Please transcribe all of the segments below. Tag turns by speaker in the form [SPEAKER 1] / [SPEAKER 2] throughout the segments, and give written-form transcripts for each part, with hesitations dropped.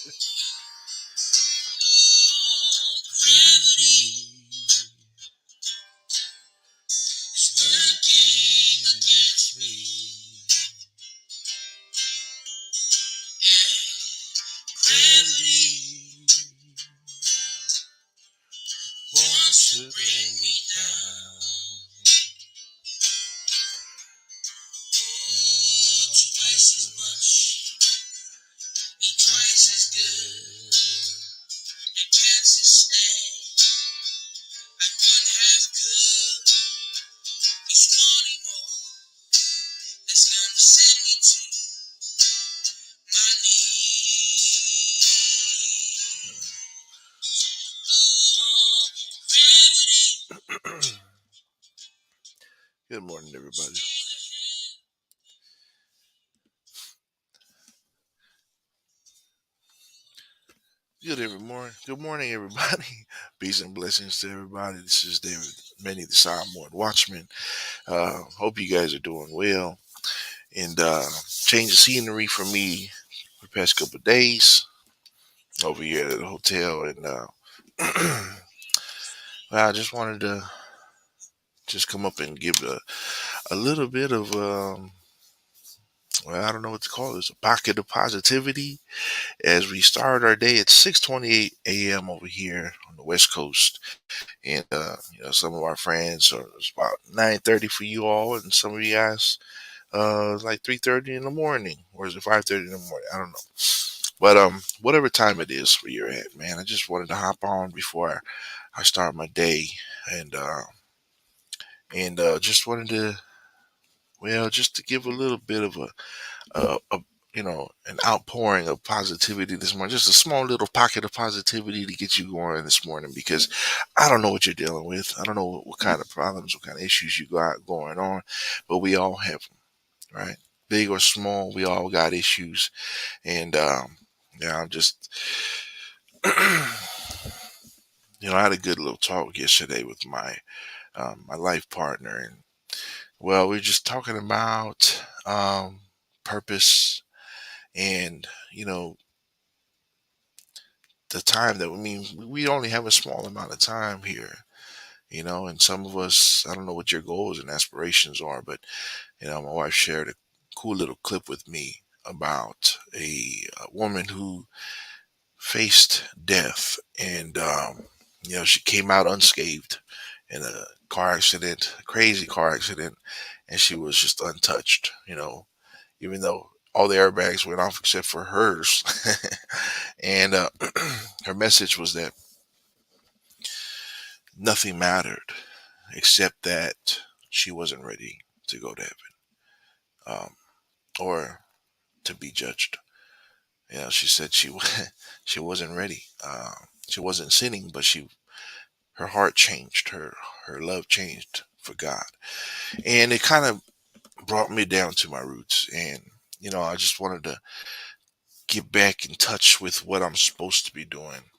[SPEAKER 1] Gravity is working against me. And gravity wants to bring me down. Oh, twice as much and twice as good. And can't sustain like one half could. It's wanting more. That's gonna send me to my knees. Oh, gravity. Good morning, everybody. Good morning, everybody. Peace and blessings to everybody. This is David, many the Soundboard Watchman. Hope you guys are doing well. And change of scenery for me the past couple of days over here at the hotel. And well, I just wanted to just come up and give a little bit of, well, I don't know what to call this, a pocket of positivity as we start our day at 6:28 a.m. over here on the West Coast. And some of our friends are it's about 9:30 for you all, and some of you guys it's like 3:30 in the morning, or is it 5:30 in the morning? I don't know. But whatever time it is where you're at, man, I just wanted to hop on before I start my day, and just wanted to, well, just to give a little bit of a an outpouring of positivity this morning, just a small little pocket of positivity to get you going this morning, because I don't know what you're dealing with. I don't know what kind of problems, what kind of issues you got going on, but we all have them, right? Big or small, we all got issues. And, yeah, I'm just, I had a good little talk yesterday with my life partner. And, well, we are just talking about, purpose and, you know, the time that, I mean, we only have a small amount of time here, and some of us, I don't know what your goals and aspirations are, but, my wife shared a cool little clip with me about a woman who faced death. And, she came out unscathed in a car accident, a crazy car accident, and she was just untouched, even though all the airbags went off except for hers. And her message was that nothing mattered except that she wasn't ready to go to heaven, or to be judged. She said she wasn't ready. She wasn't sinning, but her heart changed. Her love changed for God, and it kind of brought me down to my roots. And I just wanted to get back in touch with what I'm supposed to be doing.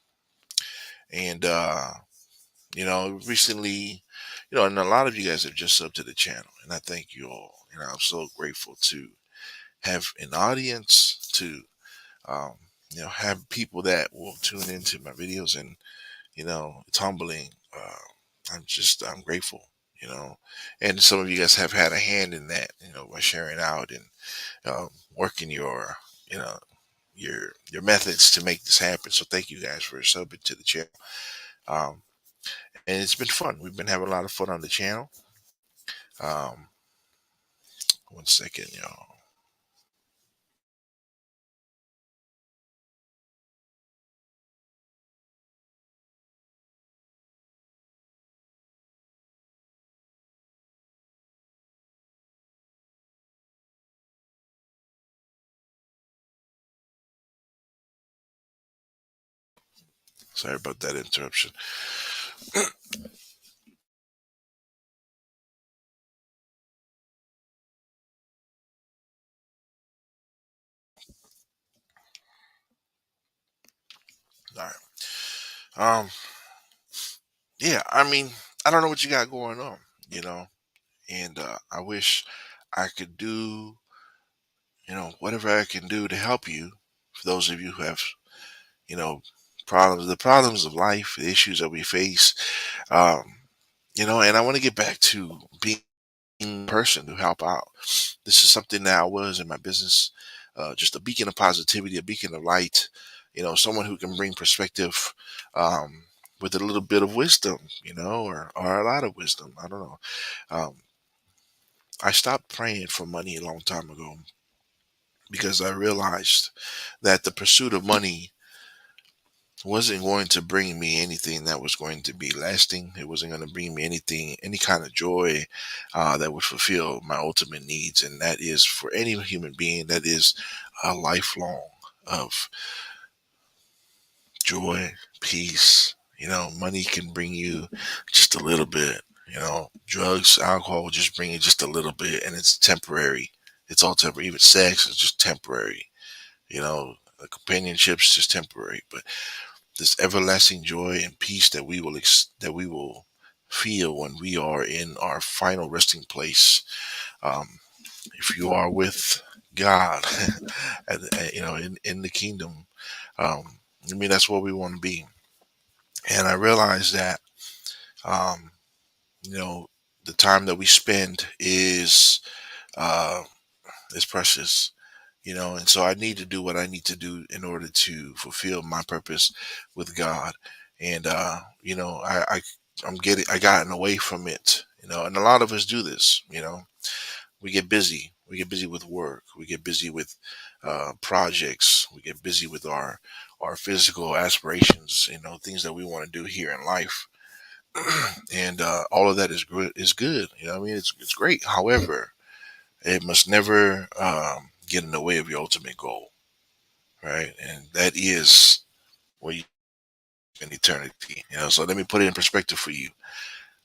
[SPEAKER 1] And recently, and a lot of you guys have just subbed to the channel, and I thank you all. I'm so grateful to have an audience, to um, have people that will tune into my videos. And it's humbling. I'm grateful. And some of you guys have had a hand in that, by sharing out and working you know, your methods to make this happen. So thank you guys for subbing to the channel. Um, and it's been fun. We've been having a lot of fun on the channel. Um, one second, y'all. Sorry about that interruption. All right. Yeah, I mean, I don't know what you got going on, you know, and I wish I could do, whatever I can do to help you. For those of you who have you know, the problems of life, the issues that we face. Um, and I want to get back to being a person to help out. This is something that I was in my business, just a beacon of positivity, a beacon of light. Someone who can bring perspective, with a little bit of wisdom, or a lot of wisdom. I don't know. Um, I stopped praying for money a long time ago because I realized that the pursuit of money wasn't going to bring me anything that was going to be lasting. It wasn't going to bring me anything, any kind of joy, that would fulfill my ultimate needs. And that is for any human being, that is a lifelong of joy, peace. Money can bring you just a little bit. Drugs, alcohol will just bring you just a little bit, and it's temporary. It's all temporary. Even sex is just temporary. The companionship's just temporary. But this everlasting joy and peace that we will feel when we are in our final resting place. Um, if you are with God, in the kingdom, that's where we want to be. And I realize that, um, you know, the time that we spend uh, is precious. And so I need to do what I need to do in order to fulfill my purpose with God. And I gotten away from it. And a lot of us do this. We get busy. We get busy with work. We get busy with projects. We get busy with our physical aspirations. Things that we want to do here in life. And all of that is good. Is good. It's great. However, it must never get in the way of your ultimate goal, right? And that is where you spend eternity. So let me put it in perspective for you.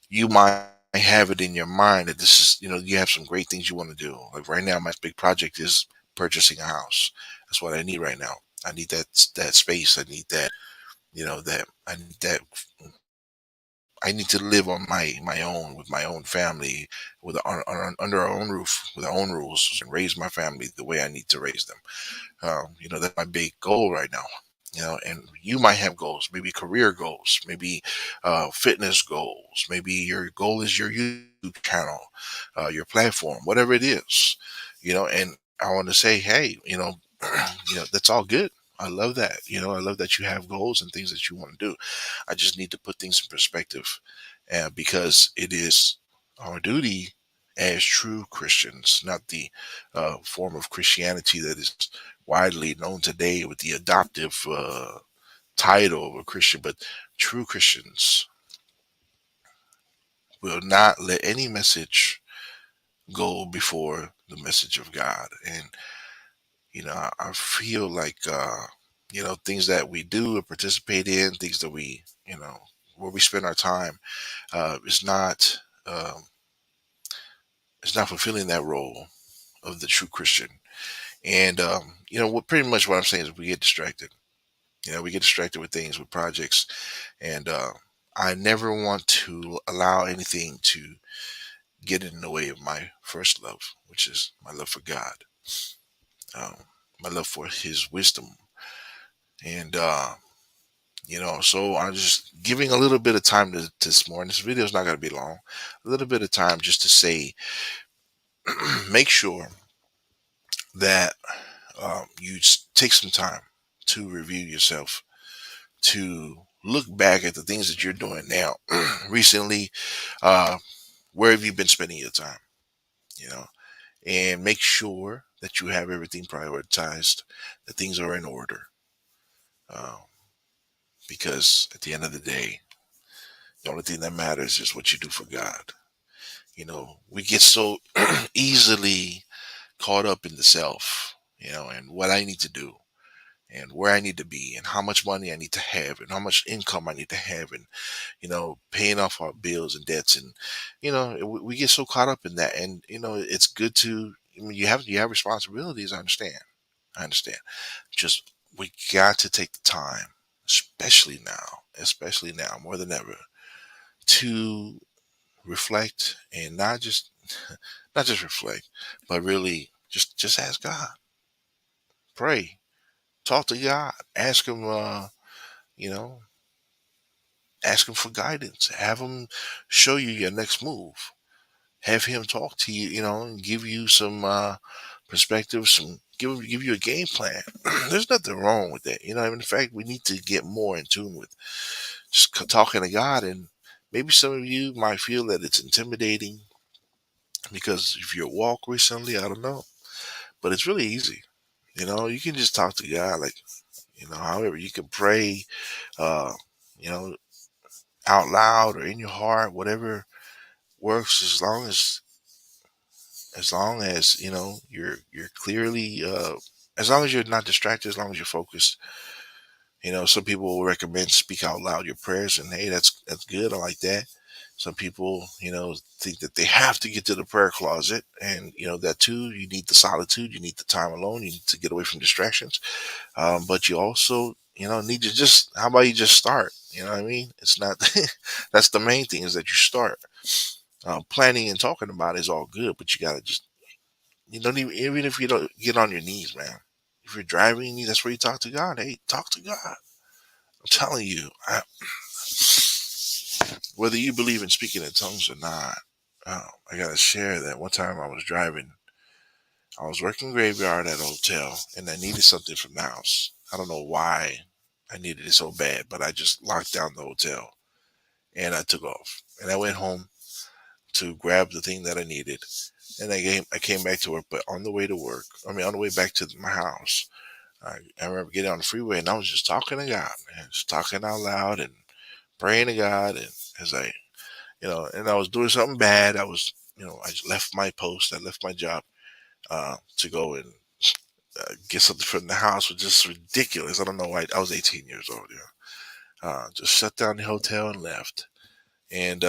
[SPEAKER 1] You might have it in your mind that this is, you have some great things you want to do. Like right now, my big project is purchasing a house. That's what I need right now. I need that space. I need that, that I need that. I need to live on my own with my own family, under our own roof with our own rules, and raise my family the way I need to raise them. That's my big goal right now. And you might have goals, maybe career goals, maybe fitness goals, maybe your goal is your YouTube channel, your platform, whatever it is. And I want to say, hey, that's all good. I love that. I love that you have goals and things that you want to do. I just need to put things in perspective, because it is our duty as true Christians, not the form of Christianity that is widely known today with the adoptive title of a Christian, but true Christians will not let any message go before the message of God. And, I feel like, things that we do or participate in, things that where we spend our time, is is not fulfilling that role of the true Christian. And, what pretty much what I'm saying is we get distracted. We get distracted with things, with projects. And I never want to allow anything to get in the way of my first love, which is my love for God, um, my love for His wisdom. And, so I'm just giving a little bit of time to this morning. This video is not going to be long. A little bit of time just to say, make sure that take some time to review yourself, to look back at the things that you're doing now. Recently, uh, where have you been spending your time? You know, and make sure that you have everything prioritized, that things are in order. Uh, because at the end of the day, the only thing that matters is what you do for God. We get so easily caught up in the self, and what I need to do, and where I need to be, and how much money I need to have, and how much income I need to have, and paying off our bills and debts, and we get so caught up in that. And it's good to. I mean, you have responsibilities. I understand. Just we got to take the time, especially now more than ever, to reflect, and not just reflect, but really just ask God, pray, Talk to God. Ask him. You know, ask him for guidance. Have him show you your next move. Have him talk to you. And give you some perspective. Give you a game plan. There's nothing wrong with that. In fact, we need to get more in tune with just talking to God. And maybe some of you might feel that it's intimidating because of your walk recently. I don't know, but it's really easy. You can just talk to God, like, however you can pray, uh, you know, out loud or in your heart, whatever works, as long as you're clearly, as long as you're not distracted, as long as you're focused. Some people will recommend speak out loud your prayers, and hey, that's good. I like that. Some people, think that they have to get to the prayer closet, and that too. You need the solitude, you need the time alone, you need to get away from distractions. But you also, need to just. How about you just start? You know what I mean? It's not. That's the main thing, is that you start. Planning and talking about it is all good, but you gotta just. You don't even if you don't get on your knees, man. If you're driving, that's where you talk to God. Hey, talk to God. I'm telling you, whether you believe in speaking in tongues or not, I gotta share that one time I was driving. I was working graveyard at a hotel, and I needed something from the house. I don't know why I needed it so bad, but I just locked down the hotel and I took off. And I went home to grab the thing that I needed, and I came back to work. But on the way to work, on the way back to my house, I remember getting on the freeway, and I was just talking to God, man, just talking out loud and praying to God. And as and I was doing something bad. I just left my post, I left my job, to go and get something from the house, was just ridiculous. I don't know why. I was 18 years old. Just shut down the hotel and left. And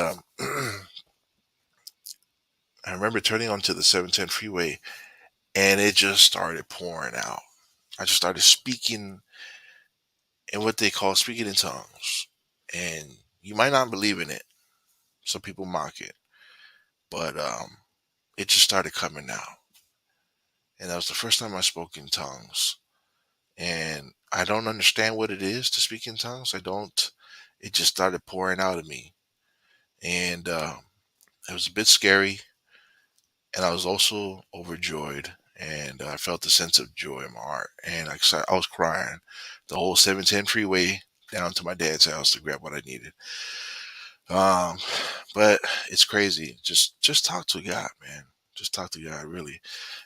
[SPEAKER 1] I remember turning onto the 710 freeway, and it just started pouring out. I just started speaking in what they call speaking in tongues. And you might not believe in it. Some people mock it, but it just started coming out. And that was the first time I spoke in tongues. And I don't understand what it is to speak in tongues. I don't. It just started pouring out of me, and it was a bit scary. And I was also overjoyed, and I felt a sense of joy in my heart. And I was crying the whole 710 freeway down to my dad's house to grab what I needed. Um, but it's crazy. Just talk to God, man. Just talk to God, really.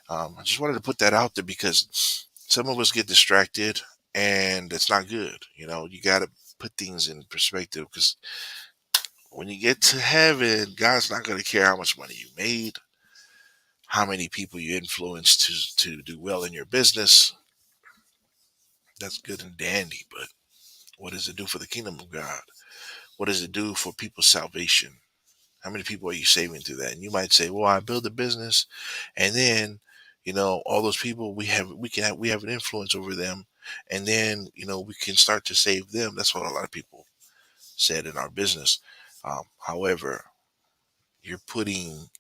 [SPEAKER 1] I just wanted to put that out there because some of us get distracted, and it's not good. You got to put things in perspective, because when you get to heaven, God's not going to care how much money you made, how many people you influenced to do well in your business. That's good and dandy, but what does it do for the kingdom of God? What does it do for people's salvation? How many people are you saving through that? And you might say, "Well, I build a business, and then, all those people we have an influence over them, and then, we can start to save them." That's what a lot of people said in our business. However, you're putting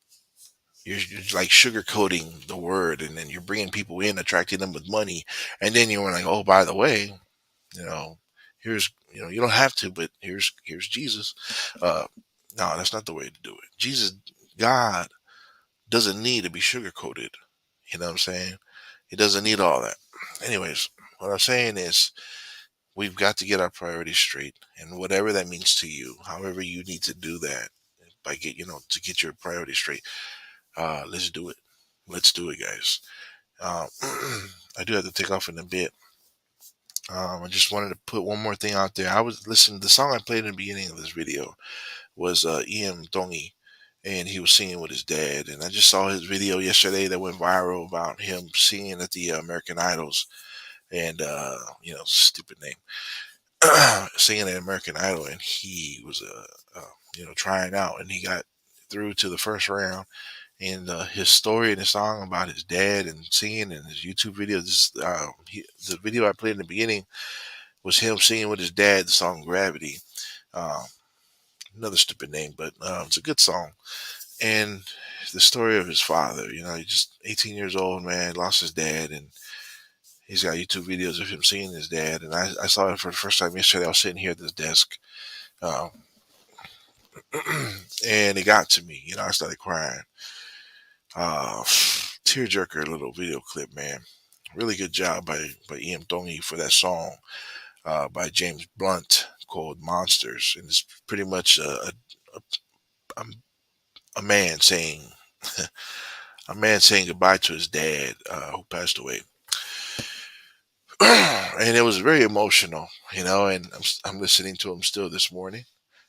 [SPEAKER 1] you're like sugarcoating the word, and then you're bringing people in, attracting them with money, and then you're like, "Oh, by the way, you know, here's you don't have to, but here's Jesus." Uh, no, that's not the way to do it. God doesn't need to be sugar coated. You know what I'm saying? He doesn't need all that. Anyways, what I'm saying is we've got to get our priorities straight, and whatever that means to you, however you need to do that, to get your priorities straight. Let's do it. Let's do it, guys. Uh, I do have to take off in a bit. I just wanted to put one more thing out there. I was listening. The song I played in the beginning of this video was Ian Dongi, and he was singing with his dad. And I just saw his video yesterday that went viral about him singing at the American Idols, and stupid name, singing at American Idol, and he was trying out, and he got through to the first round. And his story and his song about his dad and singing, and his YouTube video. The video I played in the beginning was him singing with his dad the song "Gravity." Um, Another stupid name, but it's a good song. And the story of his father. He's just 18 years old, man, lost his dad, and He's got YouTube videos of him seeing his dad, and I saw it for the first time yesterday. I was sitting here at this desk, uh, and it got to me. I started crying. Tearjerker little video clip, man. Really good job by Ian Dongi for that song by James Blunt called "Monsters," and it's pretty much a, a man saying a man saying goodbye to his dad who passed away. And it was very emotional, and I'm listening to him still this morning.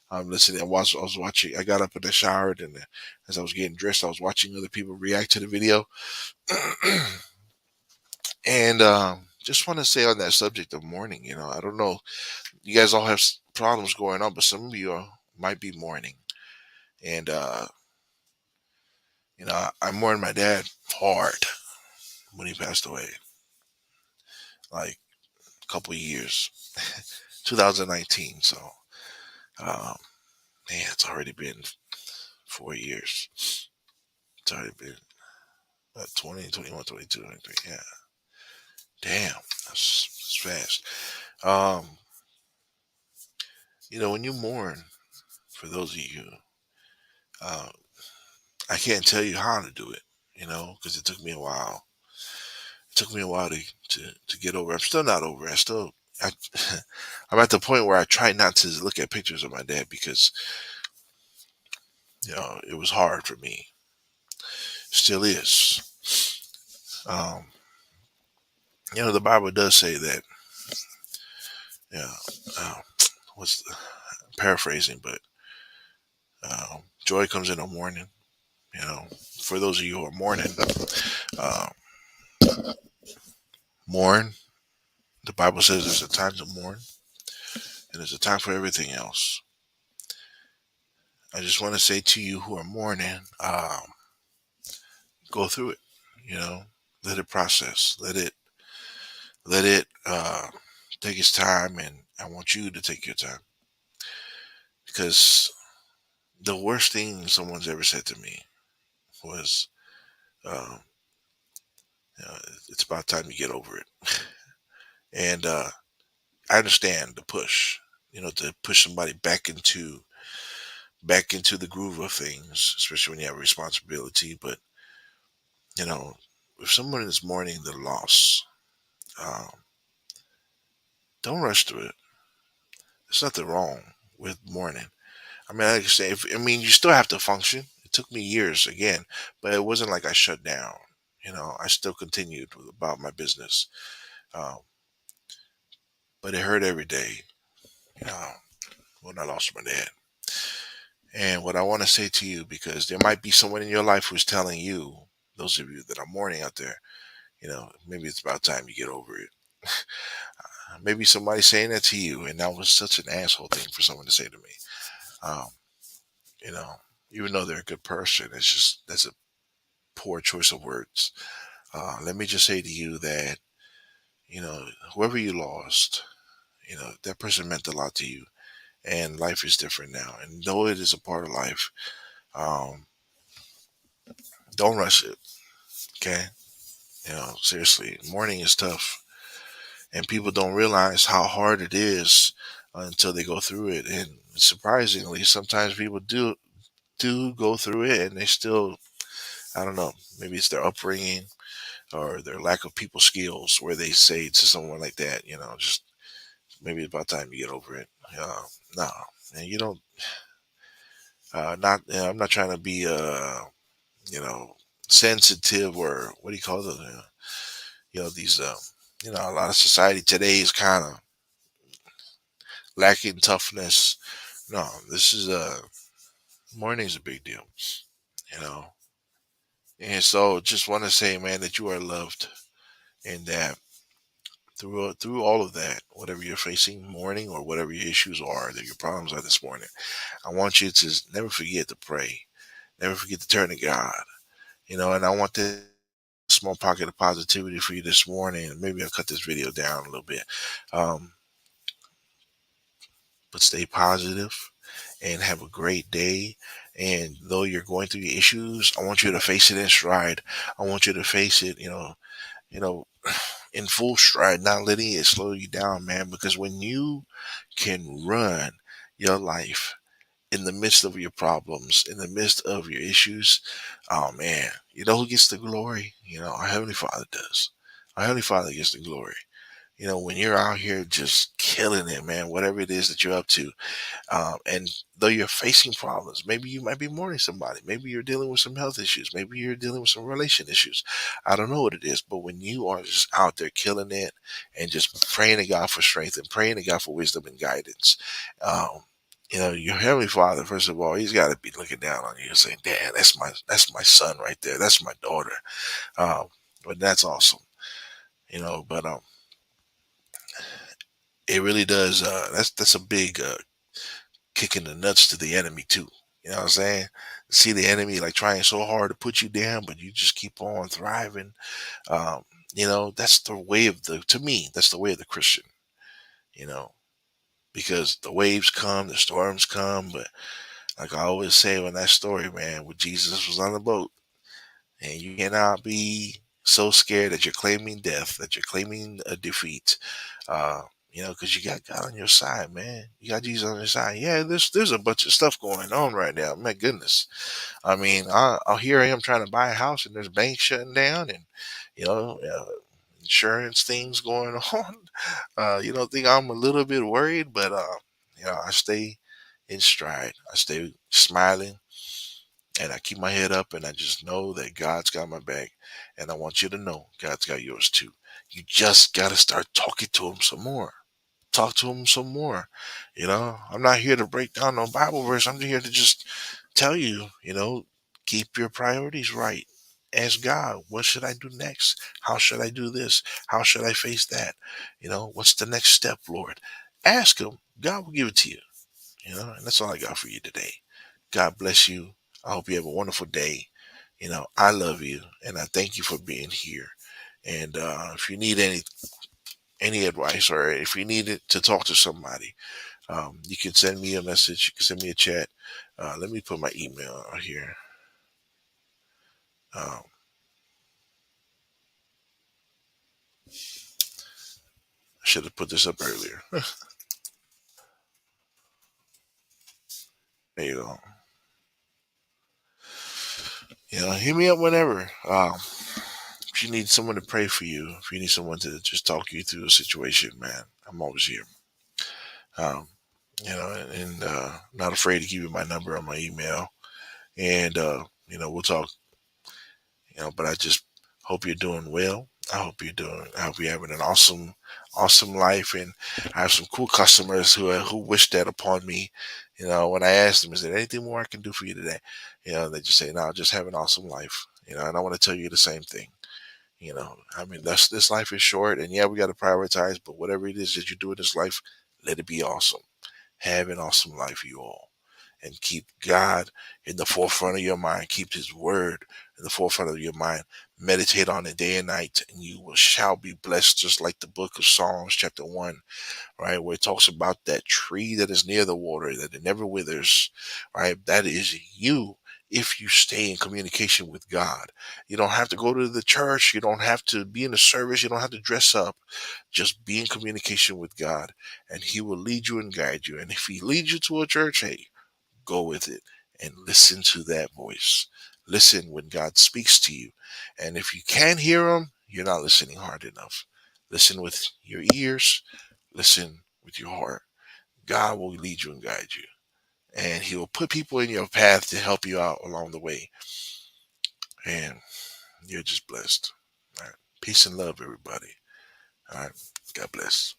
[SPEAKER 1] I'm listening. I was watching. I got up in the shower, and as I was getting dressed, I was watching other people react to the video. And just want to say on that subject of mourning, I don't know. You guys all have problems going on, but some of you might be mourning. And I mourned my dad hard when he passed away, like a couple of years, 2019. So, um, man, it's already been 4 years. It's already been 20, 21, 22, 23. Yeah. Damn. That's fast. Um, when you mourn, for those of you, uh, I can't tell you how to do it, because it took me a while. It took me a while to get over. I'm still not over. I, I'm at the point where I try not to look at pictures of my dad because, it was hard for me. Still is. Um, the Bible does say that, yeah, uh, what's the, paraphrasing, but joy comes in the morning. For those of you who are mourning, uh, mourn. The Bible says there's a time to mourn, and there's a time for everything else. I just want to say to you who are mourning, go through it. You know, let it process. Let it take its time, and I want you to take your time because the worst thing someone's ever said to me was, um, "It's about time you get over it." And I understand the push, to push somebody back into the groove of things, especially when you have a responsibility. But you know, if someone is mourning the loss, um, don't rush through it. There's nothing wrong with mourning. I mean, like I say, you still have to function. It took me years again, but it wasn't like I shut down. I still continued about my business, um, but it hurt every day. You know, when I lost my dad. And what I want to say to you, because there might be someone in your life who's telling you, those of you that are mourning out there, maybe it's about time you get over it. Maybe somebody's saying that to you, and that was such an asshole thing for someone to say to me. Um, you know, Even though they're a good person, that's a poor choice of words. Let me just say to you that whoever you lost, that person meant a lot to you, and life is different now. And though it is a part of life, um, don't rush it. Okay, seriously, mourning is tough, and people don't realize how hard it is until they go through it. And surprisingly, sometimes people do go through it, and they still, I don't know, maybe it's their upbringing or their lack of people skills, where they say to someone like that, just maybe it's about time you get over it. No, and you don't. Not. I'm not trying to be, you know, sensitive, or what do you call it? These. A lot of society today is kind of lacking toughness. No, this is morning's a big deal. You know, and so just want to say, man, that you are loved, and that through all of that, whatever you're facing, morning, or whatever your issues are, that your problems are this morning, I want you to never forget to pray, never forget to turn to God. And I want this small pocket of positivity for you this morning. Maybe I'll cut this video down a little bit, um, but stay positive and have a great day. And though you're going through your issues, I want you to face it in stride. I want you to face it. You know, in full stride, not letting it slow you down, man. Because when you can run your life in the midst of your problems, in the midst of your issues, oh man, you know who gets the glory? You know, our Heavenly Father does. Our Heavenly Father gets the glory. You know, when you're out here just killing it, man, whatever it is that you're up to, and though you're facing problems, maybe you might be mourning somebody, maybe you're dealing with some health issues, maybe you're dealing with some relation issues. I don't know what it is, but when you are just out there killing it and just praying to God for strength and praying to God for wisdom and guidance, um, you know, your Heavenly Father, first of all, He's got to be looking down on you and saying, "Dad, that's my son right there. That's my daughter." Um, but that's awesome, you know. But it really does. That's a big kicking the nuts to the enemy too. You know what I'm saying? See the enemy like trying so hard to put you down, but you just keep on thriving. Um, you know, that's the way of the to me, that's the way of the Christian, you know, because the waves come, the storms come, but like I always say when that story, man, when Jesus was on the boat, and you cannot be so scared that you're claiming death, that you're claiming a defeat. Uh, you know, because you got God on your side, man. You got Jesus on your side. Yeah, there's a bunch of stuff going on right now. My goodness. I mean, here I am trying to buy a house, and there's banks shutting down, and you know, insurance things going on. You know, think I'm a little bit worried, but you know, I stay in stride. I stay smiling, and I keep my head up, and I just know that God's got my back. And I want you to know God's got yours too. You just got to start talking to Him some more. Talk to Him some more. You know, I'm not here to break down no Bible verse. I'm here to just tell you, you know, keep your priorities right. Ask God, what should I do next? How should I do this? How should I face that? You know, what's the next step, Lord? Ask Him. God will give it to you. You know, and that's all I got for you today. God bless you. I hope you have a wonderful day. You know, I love you, and I thank you for being here. And if you need any advice, or if you need it to talk to somebody, you can send me a message. You can send me a chat. Let me put my email out here. Um, I should have put this up earlier. There you go. You know, hit me up whenever. If you need someone to pray for you, if you need someone to just talk you through a situation, man, I'm always here. Um, you know, and not afraid to give you my number on my email. And, you know, we'll talk, you know, but I just hope you're doing well. I hope you're having an awesome life. And I have some cool customers who wish that upon me. You know, when I ask them, is there anything more I can do for you today? You know, they just say, no, just have an awesome life. You know, and I want to tell you the same thing. You know, I mean, this life is short, and yeah, we got to prioritize, but whatever it is that you do in this life, let it be awesome. Have an awesome life, you all. And keep God in the forefront of your mind. Keep His word in the forefront of your mind. Meditate on it day and night, and you shall be blessed, just like the book of Psalms, chapter 1, right? Where it talks about that tree that is near the water, that it never withers, right? That is you if you stay in communication with God. You don't have to go to the church. You don't have to be in the service. You don't have to dress up. Just be in communication with God, and He will lead you and guide you. And if He leads you to a church, hey, go with it and listen to that voice. Listen when God speaks to you. And if you can't hear Him, you're not listening hard enough. Listen with your ears, listen with your heart. God will lead you and guide you. And He will put people in your path to help you out along the way. And you're just blessed. All right. Peace and love, everybody. All right. God bless.